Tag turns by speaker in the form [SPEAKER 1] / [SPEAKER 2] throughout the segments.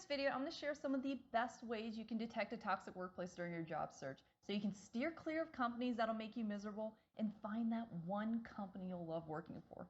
[SPEAKER 1] video, I'm going to share some of the best ways you can detect a toxic workplace during your job search so you can steer clear of companies that'll make you miserable and find that one company you'll love working for.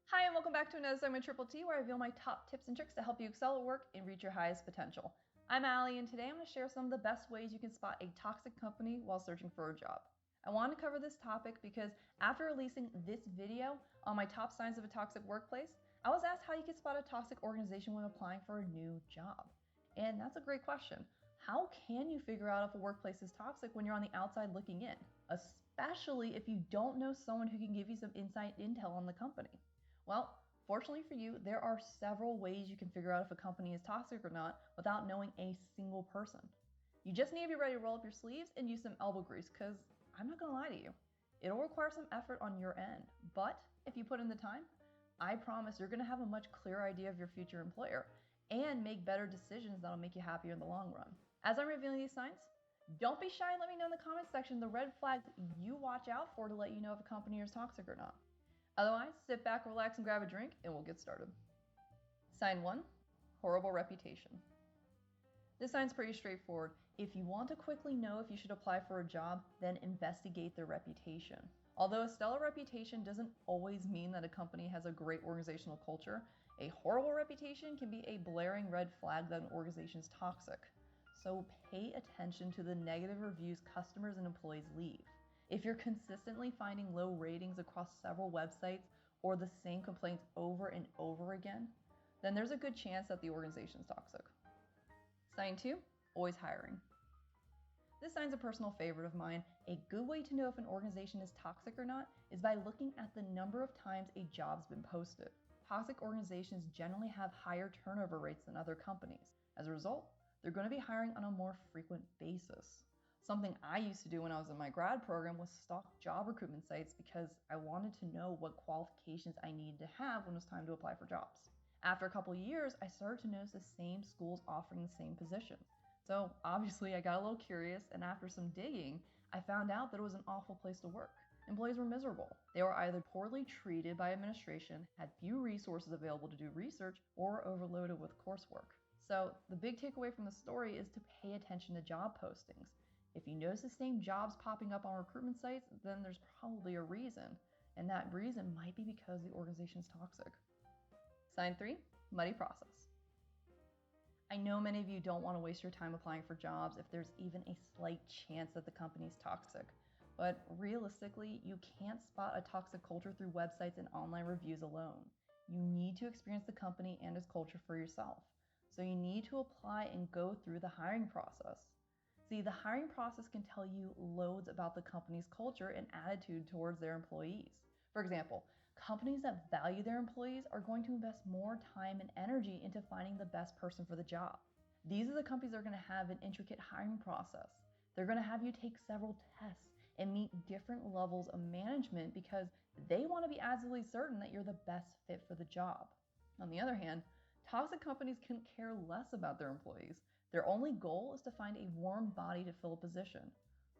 [SPEAKER 1] Hi, and welcome back to another segment of T, where I reveal my top tips and tricks to help you excel at work and reach your highest potential. I'm Allie, and today I'm going to share some of the best ways you can spot a toxic company while searching for a job. I want to cover this topic because after releasing this video on my top signs of a toxic workplace, I was asked how you can spot a toxic organization when applying for a new job. And that's a great question. How can you figure out if a workplace is toxic when you're on the outside looking in, especially if you don't know someone who can give you some inside intel on the company? Well, fortunately for you, there are several ways you can figure out if a company is toxic or not without knowing a single person. You just need to be ready to roll up your sleeves and use some elbow grease, because I'm not going to lie to you. It'll require some effort on your end, but if you put in the time, I promise you're going to have a much clearer idea of your future employer and make better decisions that'll make you happier in the long run. As I'm revealing these signs, don't be shy and let me know in the comments section the red flags you watch out for to let you know if a company is toxic or not. Otherwise, sit back, relax, and grab a drink, and we'll get started. Sign 1, horrible reputation. This sign's pretty straightforward. If you want to quickly know if you should apply for a job, then investigate their reputation. Although a stellar reputation doesn't always mean that a company has a great organizational culture, a horrible reputation can be a blaring red flag that an organization is toxic. So pay attention to the negative reviews customers and employees leave. If you're consistently finding low ratings across several websites or the same complaints over and over again, then there's a good chance that the organization is toxic. Sign 2, always hiring. This sign's a personal favorite of mine. A good way to know if an organization is toxic or not is by looking at the number of times a job's been posted. Toxic organizations generally have higher turnover rates than other companies. As a result, they're going to be hiring on a more frequent basis. Something I used to do when I was in my grad program was stalk job recruitment sites because I wanted to know what qualifications I needed to have when it was time to apply for jobs. After a couple of years, I started to notice the same schools offering the same position. So obviously I got a little curious, and after some digging, I found out that it was an awful place to work. Employees were miserable. They were either poorly treated by administration, had few resources available to do research, or were overloaded with coursework. So the big takeaway from the story is to pay attention to job postings. If you notice the same jobs popping up on recruitment sites, then there's probably a reason, and that reason might be because the organization is toxic. Sign 3, muddy process. I know many of you don't want to waste your time applying for jobs if there's even a slight chance that the company is toxic. But realistically, you can't spot a toxic culture through websites and online reviews alone. You need to experience the company and its culture for yourself. So you need to apply and go through the hiring process. See, the hiring process can tell you loads about the company's culture and attitude towards their employees. For example, companies that value their employees are going to invest more time and energy into finding the best person for the job. These are the companies that are going to have an intricate hiring process. They're going to have you take several tests and meet different levels of management because they want to be absolutely certain that you're the best fit for the job. On the other hand, toxic companies couldn't care less about their employees. Their only goal is to find a warm body to fill a position.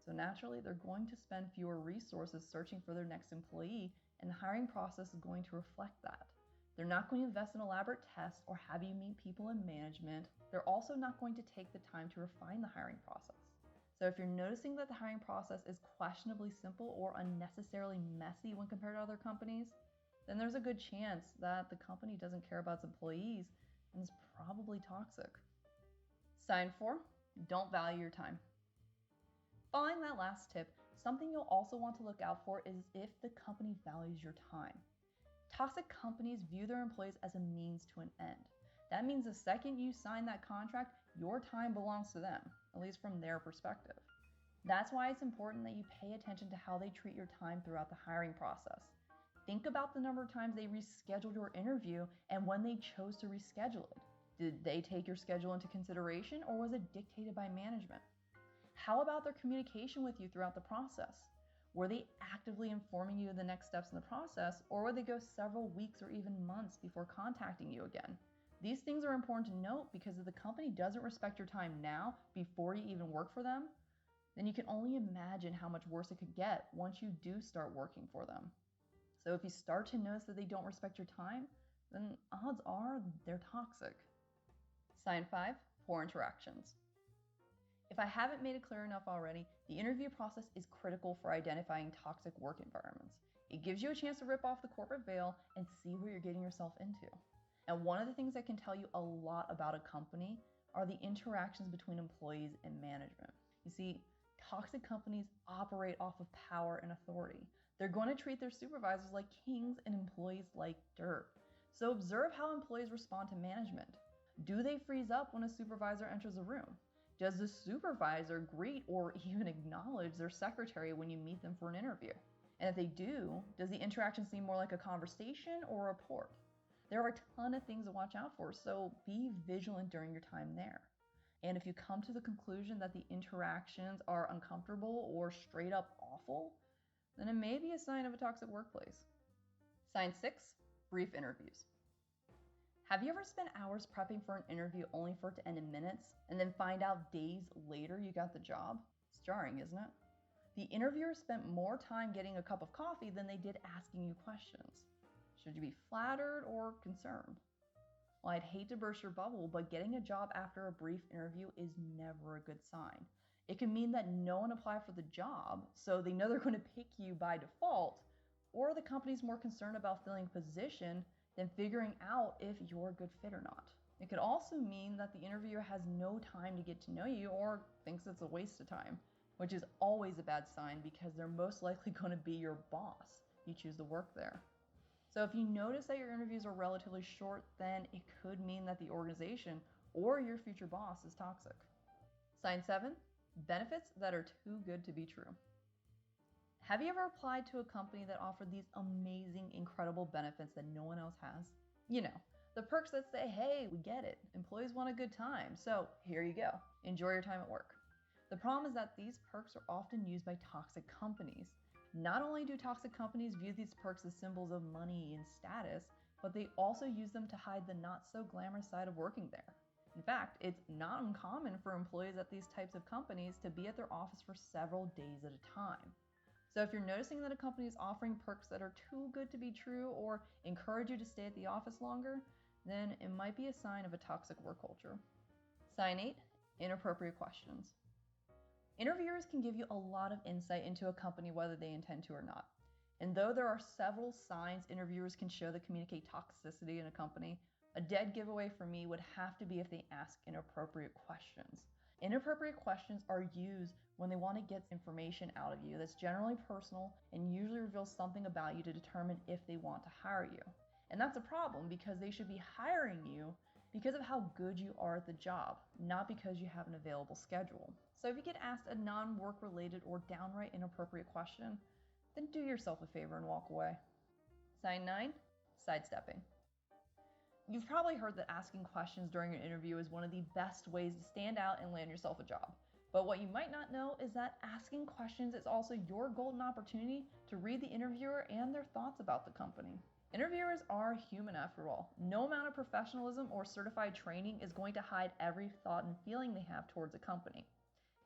[SPEAKER 1] So naturally, they're going to spend fewer resources searching for their next employee, and the hiring process is going to reflect that. They're not going to invest in elaborate tests or have you meet people in management. They're also not going to take the time to refine the hiring process. So if you're noticing that the hiring process is questionably simple or unnecessarily messy when compared to other companies, then there's a good chance that the company doesn't care about its employees and is probably toxic. Sign 4, don't value your time. Following that last tip, something you'll also want to look out for is if the company values your time. Toxic companies view their employees as a means to an end. That means the second you sign that contract, your time belongs to them, at least from their perspective. That's why it's important that you pay attention to how they treat your time throughout the hiring process. Think about the number of times they rescheduled your interview and when they chose to reschedule it. Did they take your schedule into consideration, or was it dictated by management? How about their communication with you throughout the process? Were they actively informing you of the next steps in the process, or would they go several weeks or even months before contacting you again? These things are important to note because if the company doesn't respect your time now, before you even work for them, then you can only imagine how much worse it could get once you do start working for them. So if you start to notice that they don't respect your time, then odds are they're toxic. Sign 5, poor interactions. If I haven't made it clear enough already, the interview process is critical for identifying toxic work environments. It gives you a chance to rip off the corporate veil and see what you're getting yourself into. And one of the things that can tell you a lot about a company are the interactions between employees and management. You see, toxic companies operate off of power and authority. They're going to treat their supervisors like kings and employees like dirt. So observe how employees respond to management. Do they freeze up when a supervisor enters a room? Does the supervisor greet or even acknowledge their secretary when you meet them for an interview? And if they do, does the interaction seem more like a conversation or a report? There are a ton of things to watch out for, so be vigilant during your time there. And if you come to the conclusion that the interactions are uncomfortable or straight up awful, then it may be a sign of a toxic workplace. Sign 6, brief interviews. Have you ever spent hours prepping for an interview only for it to end in minutes and then find out days later you got the job? It's jarring, isn't it? The interviewer spent more time getting a cup of coffee than they did asking you questions. Should you be flattered or concerned? Well, I'd hate to burst your bubble, but getting a job after a brief interview is never a good sign. It can mean that no one applied for the job, so they know they're going to pick you by default, or the company's more concerned about filling a position than figuring out if you're a good fit or not. It could also mean that the interviewer has no time to get to know you or thinks it's a waste of time, which is always a bad sign because they're most likely going to be your boss. You choose to work there. So if you notice that your interviews are relatively short, then it could mean that the organization or your future boss is toxic. Sign 7, benefits that are too good to be true. Have you ever applied to a company that offered these amazing, incredible benefits that no one else has? You know, the perks that say, hey, we get it. Employees want a good time, so here you go. Enjoy your time at work. The problem is that these perks are often used by toxic companies. Not only do toxic companies view these perks as symbols of money and status, but they also use them to hide the not so glamorous side of working there. In fact, it's not uncommon for employees at these types of companies to be at their office for several days at a time. So if you're noticing that a company is offering perks that are too good to be true or encourage you to stay at the office longer, then it might be a sign of a toxic work culture. Sign 8, inappropriate questions. Interviewers can give you a lot of insight into a company whether they intend to or not. And though there are several signs interviewers can show that communicate toxicity in a company, a dead giveaway for me would have to be if they ask inappropriate questions. Inappropriate questions are used when they want to get information out of you that's generally personal and usually reveals something about you to determine if they want to hire you. And that's a problem because they should be hiring you because of how good you are at the job, not because you have an available schedule. So if you get asked a non-work related or downright inappropriate question, then do yourself a favor and walk away. Sign 9, sidestepping. You've probably heard that asking questions during an interview is one of the best ways to stand out and land yourself a job. But what you might not know is that asking questions is also your golden opportunity to read the interviewer and their thoughts about the company. Interviewers are human after all. No amount of professionalism or certified training is going to hide every thought and feeling they have towards a company.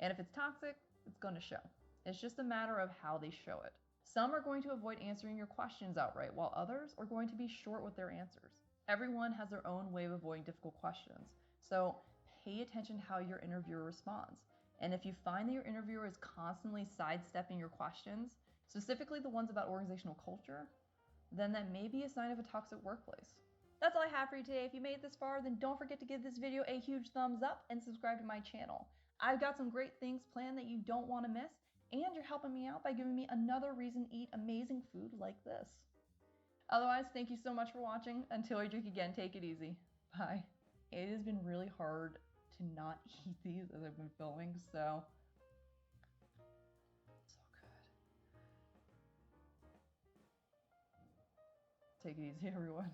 [SPEAKER 1] And if it's toxic, it's going to show. It's just a matter of how they show it. Some are going to avoid answering your questions outright, while others are going to be short with their answers. Everyone has their own way of avoiding difficult questions, so pay attention to how your interviewer responds. And if you find that your interviewer is constantly sidestepping your questions, specifically the ones about organizational culture, then that may be a sign of a toxic workplace. That's all I have for you today. If you made it this far, then don't forget to give this video a huge thumbs up and subscribe to my channel. I've got some great things planned that you don't want to miss, and you're helping me out by giving me another reason to eat amazing food like this. Otherwise, thank you so much for watching. Until I drink again, take it easy. Bye. It has been really hard to not eat these as I've been filming, so good. Take it easy, everyone.